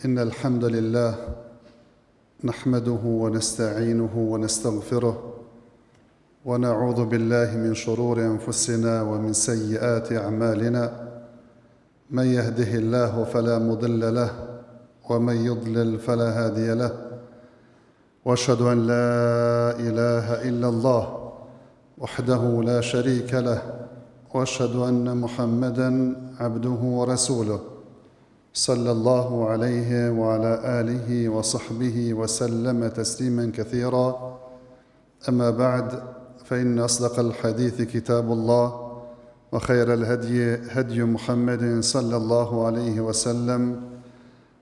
إن الحمد لله نحمده ونستعينه ونستغفره ونعوذ بالله من شرور أنفسنا ومن سيئات أعمالنا من يهده الله فلا مضل له ومن يضلل فلا هادي له وأشهد أن لا إله إلا الله وحده لا شريك له وأشهد أن محمدًا عبده ورسوله صلى الله عليه وعلى آله وصحبه وسلم تسليما كثيرا أما بعد فإن أصدق الحديث كتاب الله وخير الهدي هدي محمد صلى الله عليه وسلم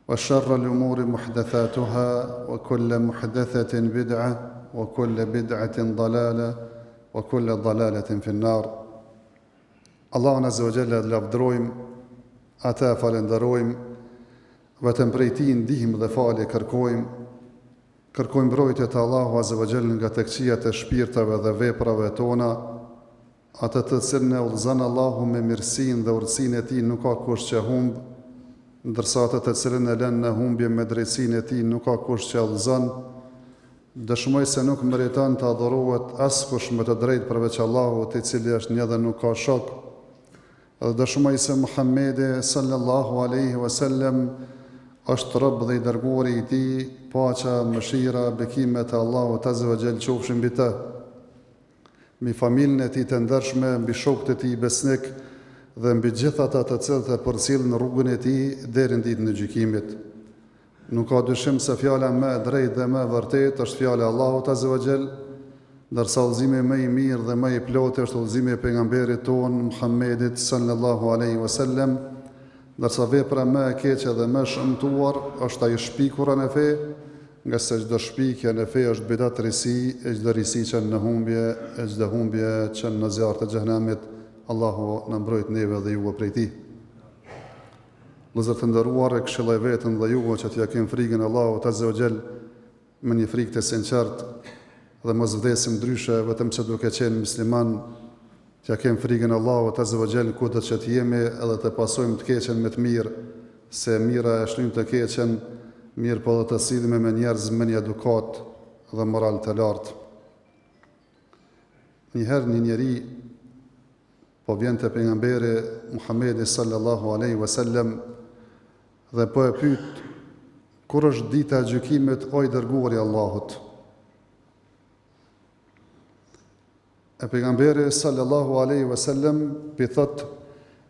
وشر الأمور محدثاتها وكل محدثة بدعة وكل بدعة ضلالة وكل ضلالة في النار. Allahun Azza wa Jalla lavdrojmë, ata falenderojmë, vetëm prej Tij ndihmë dhe falje kërkojmë mbrojtje të Allahu Azza wa Jalla nga të këqijat e shpirtave dhe veprave tona, atë të cilën e udhëzon Allahu me mirësinë dhe urtësinë e Tij nuk ka kush që humb, ndërsa atë të cilën e lën në humbje me drejtsinë e Tij nuk ka kush që udhëzon. Dëshmoj se nuk meriton të adhurohet askush me të drejtë përveç Allahut, I cili është një dhe nuk ka shok. Dhe dëshmoj se Muhammedi sallallahu alaihi wasallam është rob dhe I dërguari I Tij, paqja, mëshira, bekimet e Allahut Azza wa Jall qofshin mbi të, mbi familjen e Tij të ndershme, mbi shokët e Tij besnik dhe mbi gjithë ata të cilët e përcjellin në rrugën e Tij deri në ditën e gjykimit. Nuk ka dyshim se fjala më e drejtë dhe më e vërtetë është fjala e Allahut Azza wa Jall, ndërsa udhëzimi më I mirë dhe më I plotë është udhëzimi I pejgamberit tonë Muhammedit sallallahu alaihi wasallam, ndërsa vepra më e keqe dhe më shëmtuar është ajo shpikura në fe, nga se çdo shpikje në fe është bidat risi, e çdo risi që në humbje, e çdo humbje që në zjarr të xhenemit. Allahu na mbrojt neve dhe juve prej tij. Vëllezër të nderuar, e këshilloj veten dhe juve që t'ja kemi frikën e Allahut Azza wa Jall me një frikë të sinqertë dhe mos vdesim ndryshe vetëm se duke qenë musliman, t'ja kemi frikën e Allahut Azza wa Jall kudo që të jemi edhe të pasojmë të keqen me të mirë, se mira e shlyn të keqen, mirë po dhe të sillemi me njerëz me një edukat dhe moral të lartë. Njëherë një njeri po vjen te pejgamberi Muhammedi sallallahu alaihi wasallam dhe po e pyet, kur është dita e gjykimit, o I dërguari I Allahut? E pejgamberi sallallahu alaihi wasallam pi thot,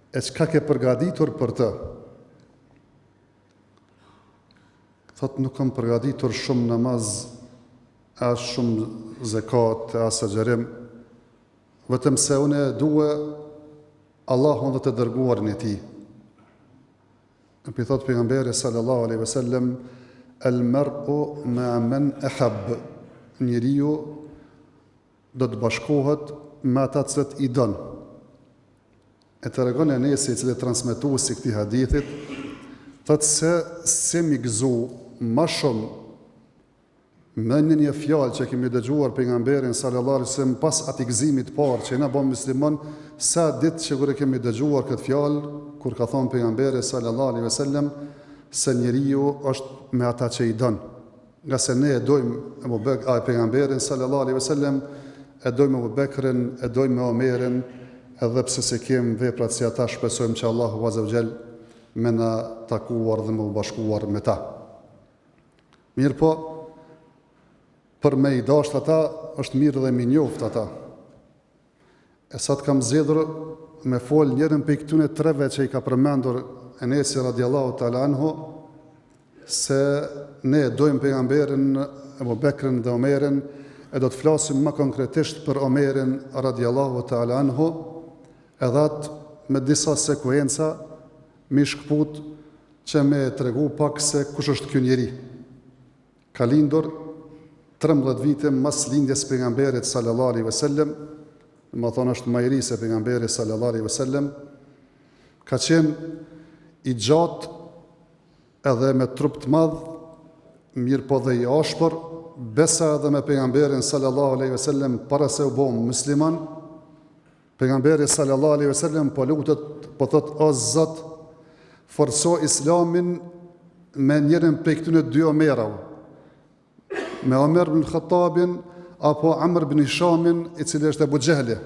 e çka ke përgatitur për të? Thot, nuk kam përgatitur shumë namaz, as shumë zakat, as xherim, vetëm se unë dua Allahun dhe të dërguarin e Tij. E pi thot pejgamberi sallallahu alaihi wasallam, el mar'u ma'a man ahab, njeriu do të bashkohet me ata që I don. E tregon Enesi, I cili transmetuesi I këtij hadithit, thotë se mi gëzu më shumë me një fjalë që kemi dëgjuar pejgamberin sallallahu alaihi wasallam pas atij gëzimit të parë që na bën musliman, sa ditë që kur e kemi dëgjuar këtë fjalë, kur ka thënë pejgamberi sallallahu alaihi wasallam se njeriu është me ata që I don. Nga se ne e dojmë pejgamberin sallallahu alaihi wasallam, e dojmë Abu Bekrin, e dojmë Omerin, edhe pse se kem veprat si ata, shpresojmë që Allahu Azza wa Jall me na takuar dhe me u bashkuar me ta. Mirë po, për me I dashur ata, është mirë dhe me njoft ata. E sa të kam zgjedhur me fol njërin prej këtyre treve që I ka përmendur Enesi radiallahu ta'ala anhu, se ne dojmë pejgamberin, Abu Bekrin dhe Omerin, e do të flasim më konkretisht për Omerin radiallahu ta'ala anhu, edhe atë me disa sekuenca mi shkput që me tregu pak se kush është ky njeri. Ka lindur 13 vite mas lindjes pejgamberit sallallahu alaihi wasallam, më thonë është më I ri se pejgamberi sallallahu alaihi wasallam, ka qenë I gjatë edhe me trup të madh, mirë po dhe I ashpër, besa edhe me pejgamberin sallallahu alaihi wasallam para se u bë musliman. Pejgamberi sallallahu alaihi wasallam po lutet, po thot, o Zot, forco Islamin me njërin prej këtyre dy Omerave, me Omer ibn Khattabin apo Amr ibn Hishamin, i cili është Abu Jehli.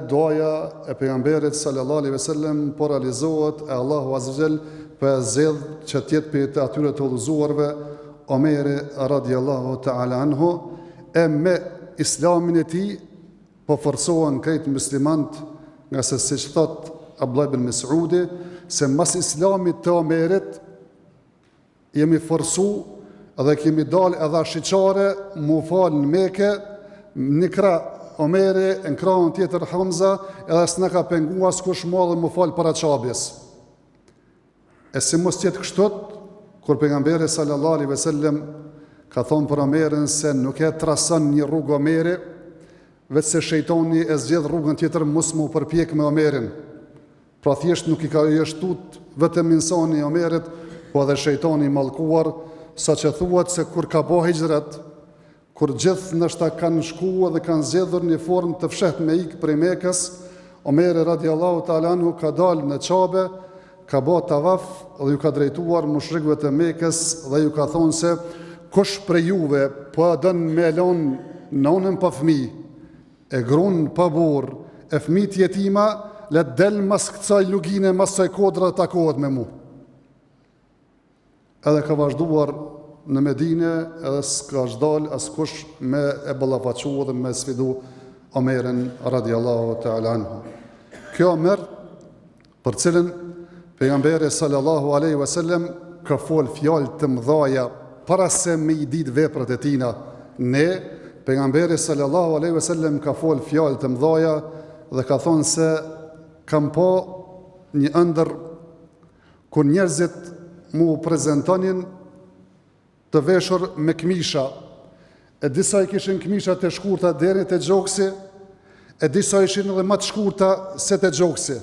Doja e pejgamberit sallallahu alaihi wasallam po realizohet, e Allahu azza wa jall për zedh që tjetë për të atyre të udhëzuarve Omeri radiallahu ta'ala anhu, me islamin e ti po forcohen krejt muslimant, nga se siç thot Abdullah ibn Mes'udi, se mas islamit të Omerit jemi forcu edhe kemi dalë edhe shiqare mu falë në Mekë, një krah Omeri, në krahun tjetër Hamza, edhe s'na ka penguar s'kush ma dhe mu falë para qabjes. E si mos tjetë kështot, kur pejgamberi sallallahu alaihi wasallam ka thonë për Omerin se nuk e trason një rrugë Omeri, vetë se shejtoni e zgjedh rrugën tjetër mos mu përpjek me Omerin. Pra thjesht nuk i ka jështut vetëm insani Omerit, po edhe shejtoni mallkuar, sa që thuat se kur ka bo hijrat, kur gjithë nështa kanë shku dhe kanë zgjedhur një formë të fshet me ikë prej Mekës, Omeri radiallahu ta'ala anhu ka dalë në Qabe, ka bo tavaf dhe ju ka drejtuar mushrikëve të Mekës dhe ju ka thonë se kush prej juve po dënë me lonë nonën pa fëmijë, e grunë pa burrë, e fëmijët jetima, le të del mas kësaj lugine, mas kësaj kodra të takohet me mu. Edhe ka vazhduar në Medine, edhe s'ka zhdal askush me e ballafaqu dhe me sfidu Omerin radiallahu ta'ala anhu. Kjo Omer, për cilën pejgamberi sallallahu alaihi wasallam ka fol fjalë të mëdhaja para se me i ditë veprat e tina, ne pejgamberi sallallahu alaihi wasallam ka fol fjalë të mëdhaja dhe ka thonë se kam po një ëndër kur njerëzit mu prezentonin të veshur me këmisha, e disa i kishin këmisha të shkurta deri te gjoksi, e disa ishin edhe më të shkurta se te gjoksi.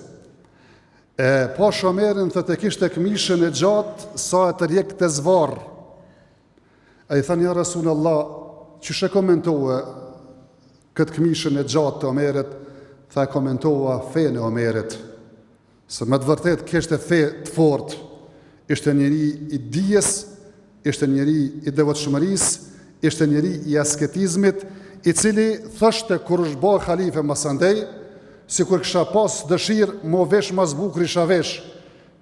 E pash Omerin thot e kishte këmishën e gjatë sa e të rjek të zvarë. A i thënë ja Rasulullah, që shë komentohe këtë këmishën e gjatë të Omerit, tha komentoha fejën e Omerit, se me të vërtet kishte fe të fort, ishte njeri i dijes, ishte njeri i devotshmërisë, ishte njeri i asketizmit, i cili thashte kur është bë halife mas andej, si kur kësha pas dëshirë mo vesh mas bukri isha vesh,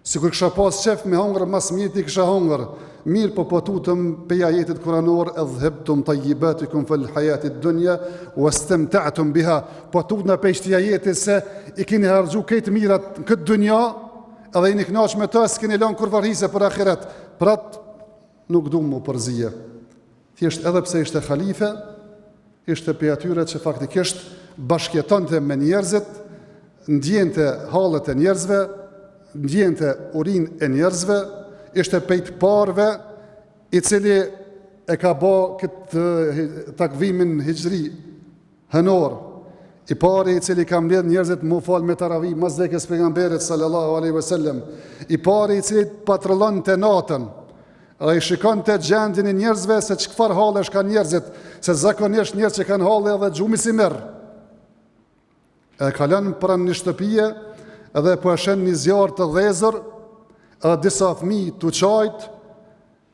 si kur kësha pas qef me hongër mas mjeti kësha hongër, mirë po tutëm peja jetit kuranor, edhebtum tayyibatikum fil hayatit dunya wastamta'tum biha, po tut në pejshtja jetit se i kini harxhu këtë mirat në këtë dunja, edhe i një knaq me të, s'kini lanë kur varhise për ahiret, për atë nuk du mu përzije. Thjesht edhe pse ishte khalife, ishte pe atyre që faktikisht bashkjetonte me njerëzit, ndjente hallet e njerëzve, ndjente urin e njerëzve, ishte pejt parve, i cili e ka ba këtë takvimin hijri hënor, i pari i cili ka mbledh njerëzit mu fal me taravi, mas vdekjes pejgamberit sallallahu alaihi wasallam, i pari i cili patrollon të natën, dhe i shikon të gjendin e njerëzve se çfarë hallesh ka njerëzit, se zakonisht njerëz që kanë halle edhe gjumi si merr. Edhe kalon pranë një shtëpie, edhe po e shen një zjarr të dhezër, edhe disa fëmijë të çajt,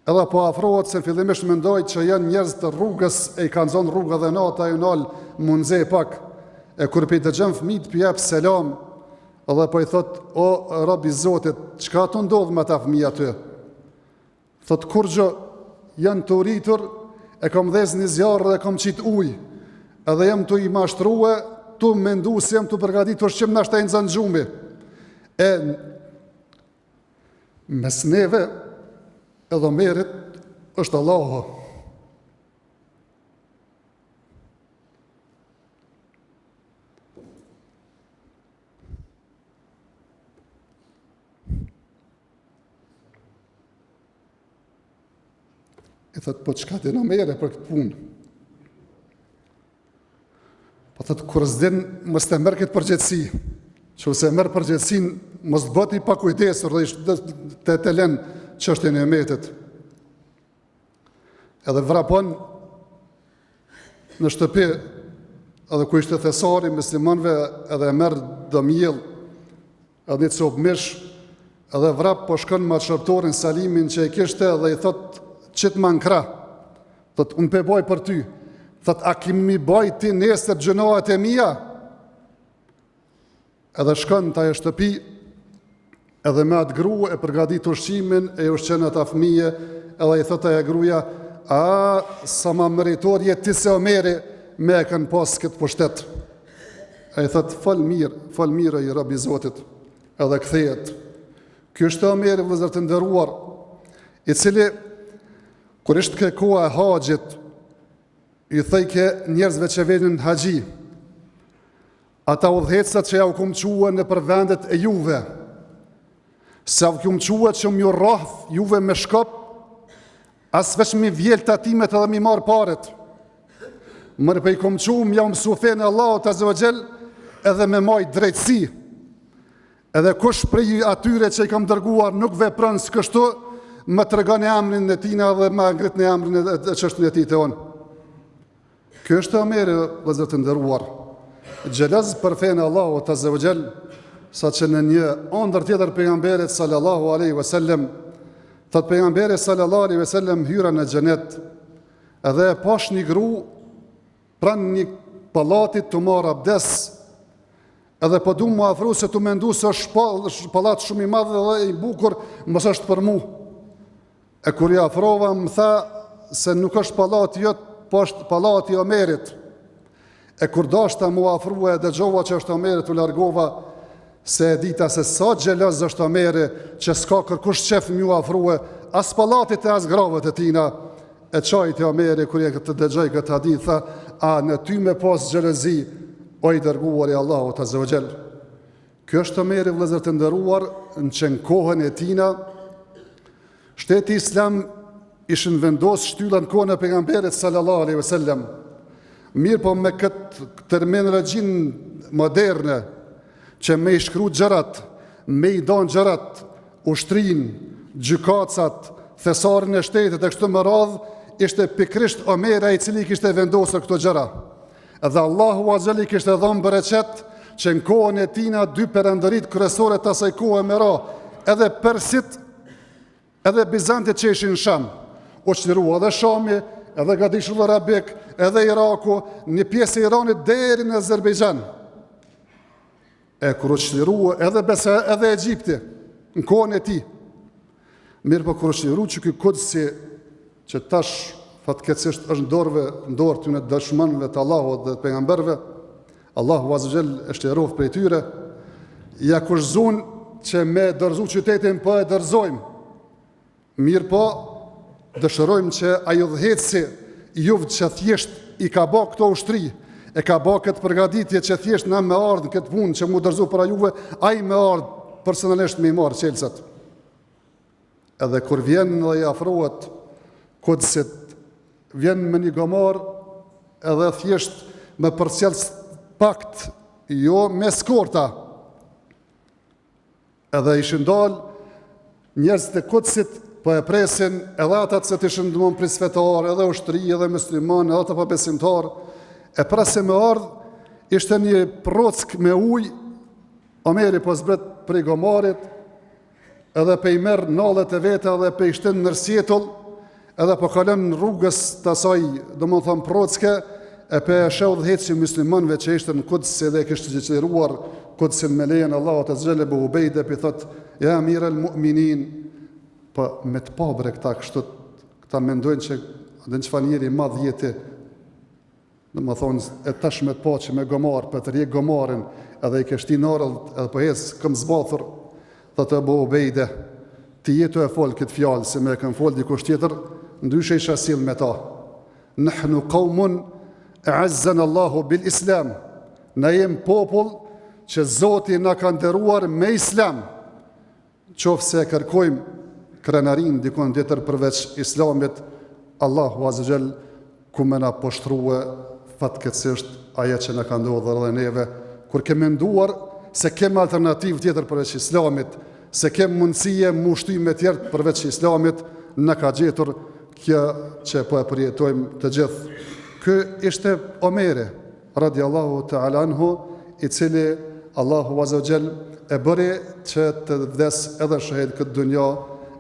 edhe po afrohet se fillimisht mendoj që janë njerëz të rrugës, e i kanë zonë rruga dhe nata e nal mundze pak. E kur pe i dëgjon fëmijët pi jap selam, edhe po i thot o rob i Zotit, çka të ndodh me ata fëmijë aty? Thot kur gjë janë të uritur, e kom dhez një zjarë dhe kom qit ujë, edhe jam të i mashtruhe, tu mendu se jam të përgatitur shqim në ashtaj në zanë gjumbi. E mes neve edhe Omerit është Allahu. I thëtë, po qka të në mere për këtë punë? Po thëtë, kur s'din, mës të merë këtë përgjithsi, që se merë përgjithsin, mës të bëti pa kujdesur dhe ishtë të lenë çështjen e umetit. Edhe vrapon në shtëpi, edhe ku ishte thesari muslimanëve, edhe merë dëmjell, edhe një copë mish, edhe vrap po shkon me shërptorin Salimin që e kishte dhe i thot qit ma nkra, thot unë pe boj për ty, thot a kimi boj ti nesër gjënohet e mia? Edhe shkon ta e shtëpi, edhe me atë gru e përgadit ushqimin e ushqen ata fëmije, edhe i thot aja gruja, a sa ma meritor je ti se Omeri me e kanë pas këtë pushtet. E i thot fal mirë i rabi Zotit, edhe kthehet. Ky është Omeri vëllezër të nderuar, i cili kur ishte ke koha e haxhit, i thejke njerëzve që venin në haxhi, ata udhëhecat që ja u kumquën në për vendet e juve, se u kumquët që më ju rrath juve me shkop, as veç mi vjel të atimet edhe mi marë paret. Mërë pe i kumquë më ja mësu fenë Allahut Azza wa Jall edhe me maj drejtësi. Edhe kush prej atyre që i kam dërguar nuk vepron së kështu, më të regon e emrin e tina dhe më ngrit në emrin e qështën e ti të onë. Kjo është Omeri, vëllezër të nderuar, xhelaz për fenë Allahut Azza wa Jall, sa që në një ëndër tjetër pejgamberit sallallahu alaihi wasallam, thot pejgamberi sallallahu alaihi wasallam hyra në xhenet, edhe e pash një gru pranë një pallatit të marr abdes, edhe po du më afru se të mendu se është pallat shumë i madh dhe i bukur, mos është për mu. E kur ja afrova më tha se nuk është pallati jot, po është pallati i Omerit. E kur dashta mu afrua e dëgjova që është Omerit, u largova se e dita se sa xheloz është Omeri që s'ka kërkush qef m'ju afrua as pallatit e as gravet e tina. E çajti Omeri kur e të dëgjoj këtë hadith tha, a në ty me pas xhelozi o i dërguar i Allahut Azza wa Jall. Kjo është Omeri, vëllezër të nderuar, në që në kohën e tina, shteti islam ishën vendos shtylla në kohën e pejgamberit sallallahu alaihi wasallam. Mirë po me këtë terminologjin moderne, që me i shkru gjërat, me i don gjërat, ushtrin, gjykacat, thesarin e shtetit e kështu më radh, ishte pikrisht Omeri i cili kishte vendosur këto gjëra. Edhe Allahu Azza wa Jall kishte dhënë bereqet që në kohën e tina dy perandërit kryesore të asaj kohe me ra, edhe Persit, edhe Bizantit që ishin në Sham, u çlirua edhe Shami, edhe Gadishulli Arabik, edhe Iraku, një pjesë e Iranit deri në Azerbajxhan. E kur u çlirua edhe Egjipti në kohën e tij. Mirë po kur u çlirua që ky Kudsi që tash fatkeqësisht është në dorë të dëshmanëve të Allahut dhe të pejgamberëve, Allahu Azza wa Jall është i rrofë prej tyre, ja kushzun që me dorëzu qytetin po e dorëzojmë. Mirë po, dëshirojmë që ai udhëheci juve që thjesht i ka bë këto ushtri, e ka bë këtë përgatitje që thjesht na me ardhë këtë punë që mu dorëzu para juve, ai me ardhë personalisht me i marrë qelësat. Edhe kur vjen dhe i afrohet Kudsit, vjen me një gomar edhe thjesht me përcjell pakt, jo me skorta. Edhe ishin dal njerëzit e Kudsit po e presin edhe ata që ishin domon prisfetar, edhe ushtri, edhe musliman, edhe ata pabesimtar. E pra se me ardh, ishte një prock me ujë, Omeri po zbret prej gomarit, edhe pe i merr nallet e veta dhe pe i shtin në sjetull, edhe po kalon rrugës të asaj, domethënë procke, e pe sheh udhëheci muslimanëve që ishte në Kuds dhe kishte gjëruar Kudsin me lejen Allahut Azza wa Jall Abu Ubejde, pi thot, ja Amir al-Mu'minin, po me të pabre këta mendojnë që dhe në çfarë njeri madh jeti, domethënë e tash me të pa që me gomar, për të rjek gomarin, edhe i kështi narëll, edhe po hes këm zbathur, thot Abu Ubejde, ti jetu e fol këtë fjalë, se me këm fol dikush tjetër, ndryshe isha sill me ta. Nahnu qaumun a'azzana Allahu bil Islam. Na jem popull që Zoti na ka nderuar me Islam. Qofse e kërkojmë krenarin dikon tjetër përveç Islamit, Allahu Azza wa Jall ku më na poshtrua fatkeqësisht ajo që na ka ndodhur edhe neve, kur kemi menduar se kem alternativë tjetër përveç Islamit, se kem mundësie mushtrime tjerë përveç Islamit, na ka gjetur kjo që po e përjetojmë të gjithë. Ky ishte Omeri radiallahu ta'ala anhu, i cili Allahu Azza wa Jall e bëri që të vdes edhe shahid këtë dunja.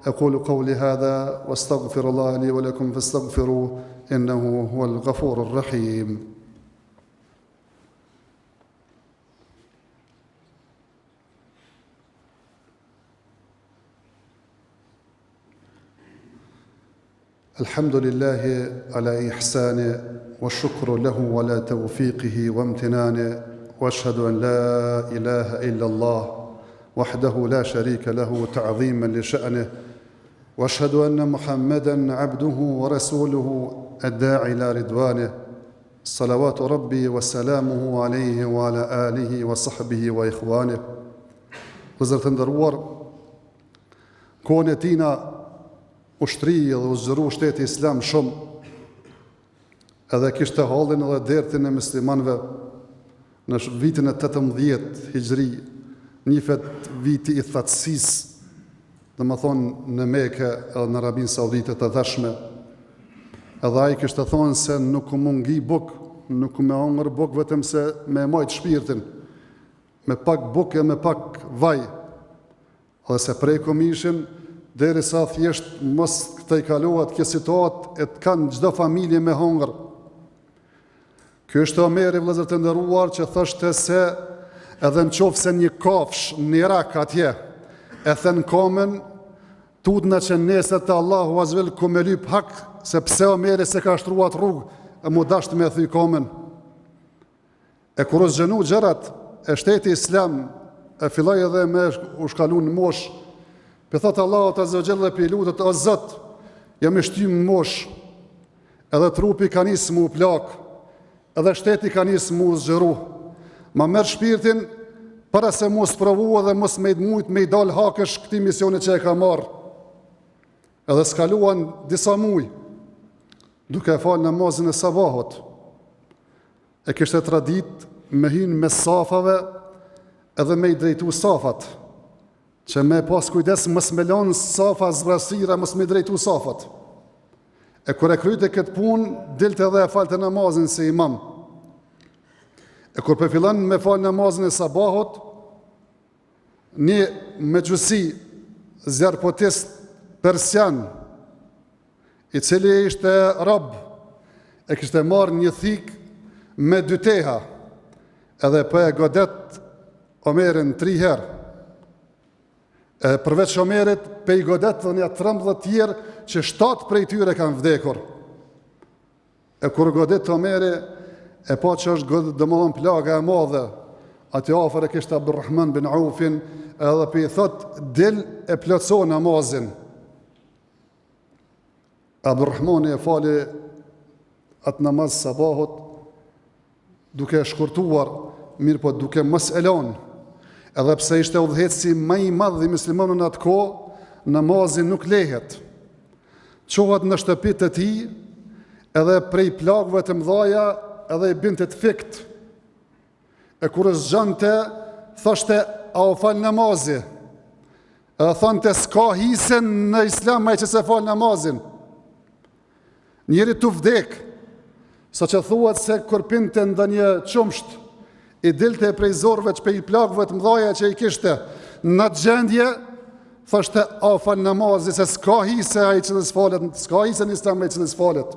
Aqulu qawli hadha wastaghfirullaha li wa lakum fastaghfiruhu innahu huwal ghafurur rahim. الحمد لله على إحسانه والشكر له على توفيقه وامتنانه وأشهد أن لا إله إلا الله وحده لا شريك له تعظيما لشأنه وأشهد أن محمدا عبده ورسوله الداعي إلى رضوانه صلوات ربي وسلامه عليه وعلى آله وصحبه وإخوانه. وزرة ndëruar, kohën e tina ushtri dhe u zëru shteti islam shumë, edhe kishte hallin edhe dertin e muslimanëve në vitin e 18 hijri, nifet viti i thatësisë, dhe më thonë në Mekë edhe në Arabinë Saudite të dhashme. Edhe ai kishte thonë se nuk u mungi buk, nuk u me hongër buk vetëm se me majtë shpirtin, me pak buk e me pak vaj, edhe se prej komishin, deri sa thjesht mos të i kalohet kjo situatë e të kanë çdo familje me hongër. Ky është Omeri, vëllezër të nderuar, që thoshte se edhe në qoftë se një kafsh në Irak atje e thën komen, tutna që nesër të Allahu azvel ku me lyp hak, se pse Omeri se ka shtruat rrugë e mu dasht me thy komen. E kur u zgjenu gjërat, e shteti islam e filloi edhe me u shkalu në mosh. Për thotë Allahut azza wa jalla për lutët, o Zot, jam i shtymë mosh, edhe trupi ka nisë mu plak, edhe shteti ka nisë mu zgjeru. Ma merë shpirtin para se mu sprovu edhe mos me i mujt me i dal hakësh këti misioni që e ka marë. Edhe skaluan disa muj, duke e falë namazin e sabahut. E kishte tradit me hynë me safave edhe me i drejtu safat, që me pas kujdes mos me lanë safa zbrasira, mos me drejtu safat. E kur e kryte këtë punë, dilte edhe e falte namazin si imam. E kur përfillon me falë namazin e sabahut, një me gjusi zjarpotist persian, i cili ishte rab, e kishte marrë një thik me 2 teha, edhe për e godet Omerin 3 herë. Përveç Omerit, pe i godet dhe një 13 tjerë që 7 prej tyre kanë vdekur. E kur godet Omeri, e pa që është godet dëmohën plaga e madhe, ati afer e kishtë Abdurrahman bin Aufin, edhe pe i thot, dil e plotso namazin. Abdurrahmani e fali atë namaz sabahut, duke shkurtuar, mirë po duke mos elon. Edhe pse ishte udhëheci më i madh i muslimanëve në atë kohë, namazi nuk lehet. Qohet në shtëpitë e tij, edhe prej plagëve të mëdha, edhe i binte të fikt. E kur zgjante, thoshte, a u fal namazi? Edhe thonte, s'ka hisen në islam ai që se fal namazin. Njeri të vdek, sa që thuat se kur pinte ndonjë qumsht, i dilte prej zorve që pe i plagëve të mëdhaja që i kishte në gjendje, thoshte, a fal namazi, se s'ka hise ai që nësë falet, s'ka hise në islam ai që nësë falet.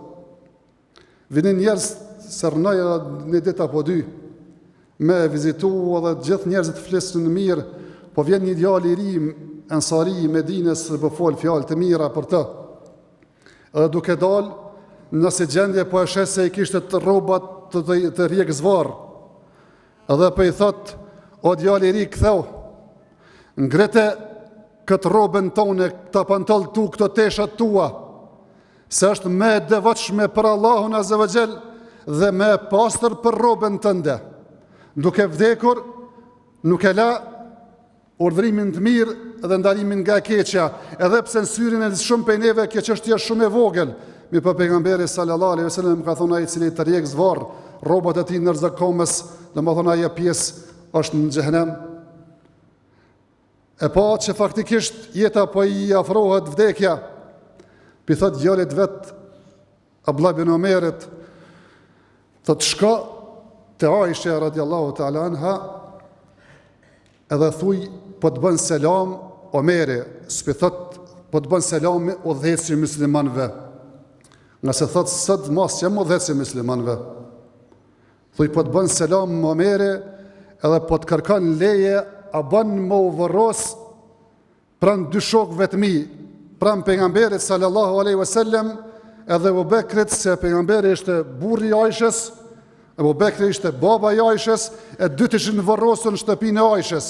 Vinin njerës sërnoj një dit apo 2, me vizitu edhe gjithë njerëzit flisën në mirë, po vjen një djali i ri, ensari i Medines, po fol fjalë të mira për të. Edhe duke dal, nëse gjendje po e shes se i kishte të rrobat të rjek zvarë. Edhe për i thot, o djali i ri, këtheu, ngrete këtë robën tonë, këta pantall tu, këto teshat tua, se është me devotshme për Allahun azza wa jall dhe me pastër për robën tënde. Duke vdekur, nuk e la urdhrimin të mirë dhe ndalimin nga keqja, edhe pse në syrin e shumë prej neve kjo çështje është shumë e vogël. Mi për pejgamberi sallallahu alaihi wasallam ka thonë ai i cili të rjek zvarr rrobat e tij në rrezakomës, domethënë ajo pjesë është në xhehenem. E pa që faktikisht jeta po i afrohet vdekja. Pi thot djalit vet Abdullah bin Omerit, thot shko te Aisha radiallahu ta'ala anha edhe thuj, po të bën selam Omeri, s'pi thot, po të bën selam udhëheci muslimanëve. Nga se thot, sot mos jam udhëheci muslimanëve. Thuj, po të bën selam Omeri, edhe po të kërkon leje, a bën më u vërros pran dy shokëve të mi, pran pejgamberit sallallahu alaihi wasallam, edhe Abu Bekrit, se pejgamberi ishte burri i Ajshës, Abu Bekri ishte baba i Ajshës, e dy të ishin vërrosur në shtëpinë e Ajshës.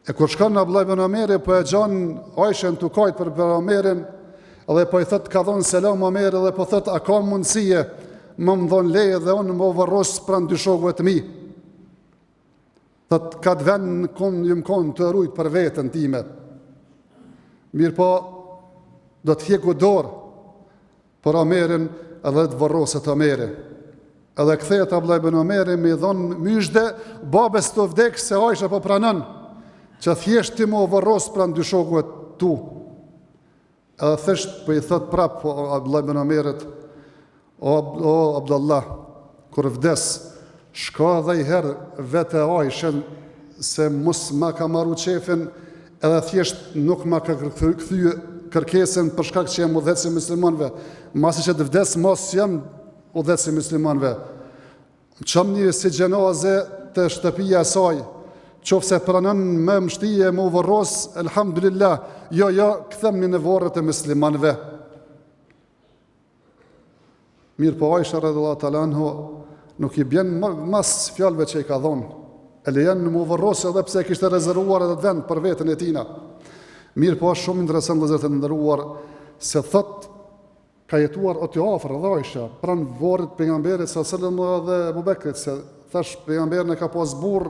E kur shkon Abdullah ibn Omeri, po e gjan Ajshën të kajt për Omerin, edhe po i thot, ka dhon selam Omeri, edhe po thot, a ka mundësie më dhon leje dhe unë më vërros pran dy shokëve të mi. Thot, ka të vend jëm konë të rujt për vetën time. Mirë po, do të hjeku dorë për Omerin edhe të vërroset Omeri. Edhe kthehet Abdullah ibn Omeri me i dhon myshde, babes të vdek se Ajsha po pranon, që thjesht ti më vërros pran dy shokëve tu. Edhe thjesht po i thot prap Abdullah ibn Omerit, o Abdullah, kur vdes, shka dhe i herë vete Ajshën, se mos ma ka marru qefin, edhe thjesht nuk ma ka këthy kërkesën për shkak që jam udhëheci muslimanëve. Masi që të vdes, mos jam udhëheci muslimanëve. Qëm një si gjenaze të shtëpia e saj, qofse pranon me mështije më vërros, elhamdulillah, jo, këthemni në varret e muslimanëve. Mirë po Ajsha radhiyallahu ta'ala anhu nuk i bjen mas fjalëve që i ka dhonë, e lejen në më vërros edhe pse kishte rezervuar edhe vend për vetën e tina. Mirë po është shumë interesant vëllezër të nderuar, se thot ka jetuar oti afër edhe Ajsha, pran varrit pejgamberit sallallahu alaihi wasallam dhe Abu Bekrit, se thash pejgamberin e ka pas burr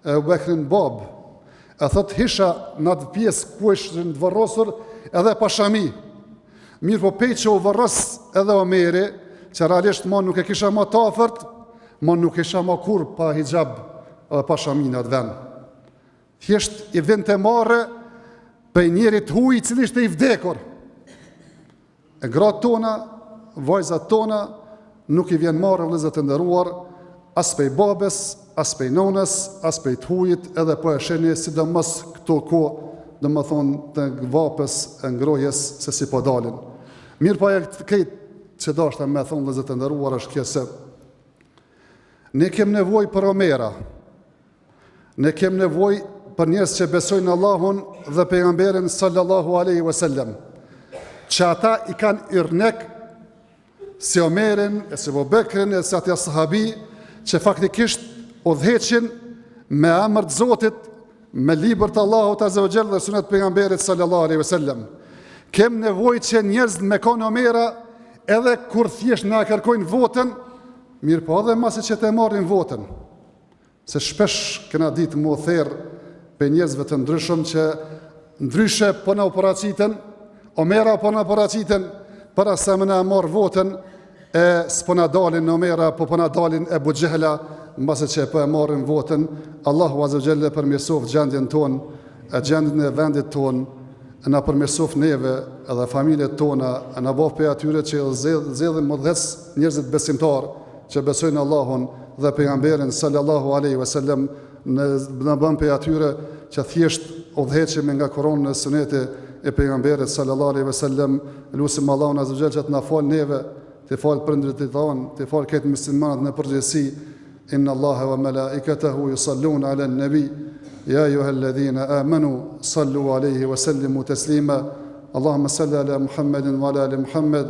e Abu Bekrin bab. E thot hisha në atë pjesë ku ishin të varrosur edhe pashami. Mirë po pej që u varros edhe Omeri, që realisht ma nuk e kisha ma të afërt, ma nuk isha ma kur pa hijab edhe pa shamin atë vend. Thjesht i vend të marre për njerit huj i cili ishte i vdekur. E gratë tona, vajzat tona, nuk i vjen marre vëllezër të nderuar, as pej babes, as pej nonës, as pej të hujit, edhe po e sheni sidomos këto ko, dhe më thonë të vapës e ngrojes se si po dalin. Mirë pa e këtë që dashta me thonë vëllezër të nderuar është kjo se ne kem nevoj për Omera, ne kem nevoj për njerëz që besojnë Allahun dhe pejgamberin sallallahu alaihi wasallam, që ata i kanë irnek si Omerin, e si Abu Bekrin, e si atja sahabi, që faktikisht udhëheqin me emër të Zotit, me libër të Allahut azza wa jalla dhe sunet pejgamberit sallallahu alaihi wasallam. Kem nevojë që njerëz me kanë Omera, edhe kur thjesht na kërkojnë votën, mirë po edhe masi që të marrin votën. Se shpesh këna ditë më therr për njerëzve të ndryshëm që ndryshe po na paraqiten, Omera po na paraqiten para se më na marr votën, e s'po na dalin në Omera, po na dalin e Abu Jehla, mbase që po e marrin votën. Allahu azza wa jalla përmirësof gjendjen tonë, e gjendjen e vendit tonë, e na përmirësof neve edhe familjet tona, e na bëf për atyre që zgjedhin modhes njerëzit besimtar që besojnë Allahun dhe pejgamberin sallallahu alaihi wasallam, na bën për atyre që thjesht udhëheqemi nga Kurani dhe Suneti e pejgamberit sallallahu alaihi wasallam. Lutim Allahun azza wa jalla që të na fal neve, të fal prindërit tanë, të fal këtë muslimanët në përgjithësi. Inna Allaha wa malaikatahu yusalluna ala an-nabi ya ayyuhalladhina amanu sallu alayhi wa sallimu taslima. Allahumma salli ala Muhammadin wa ala ali Muhammad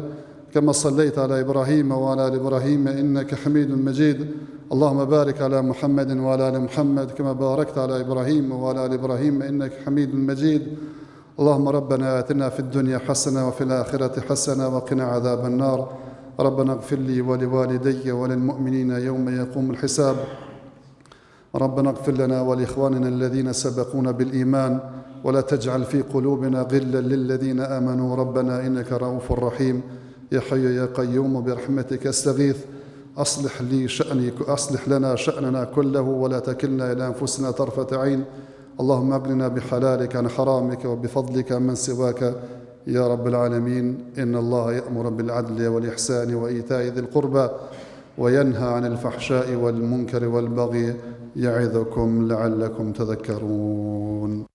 kama sallaita ala Ibrahim wa ala ali Ibrahim innaka Hamidun Majid. Allahumma barik ala Muhammadin wa ala ali Muhammad kama barakta ala Ibrahim wa ala ali Ibrahim innaka Hamidun Majid. اللهم ربنا آتنا في الدنيا حسنة وفي الآخرة حسنة وقنا عذاب النار. ربنا اغفر لي ولوالدي وللمؤمنين يوم يقوم الحساب. ربنا اغفر لنا ولإخواننا الذين سبقونا بالإيمان ولا تجعل في قلوبنا غلا للذين آمنوا ربنا إنك رؤوف رحيم. يا حي يا قيوم برحمتك استغيث أصلح لنا شأننا كله ولا تكلنا إلى أنفسنا طرفة عين. اللهم أغننا بحلالك عن حرامك وبفضلك من سواك يا رب العالمين. إن الله يأمر بالعدل والإحسان وإيتاء ذي القربى وينهى عن الفحشاء والمنكر والبغي يعظكم لعلكم تذكرون.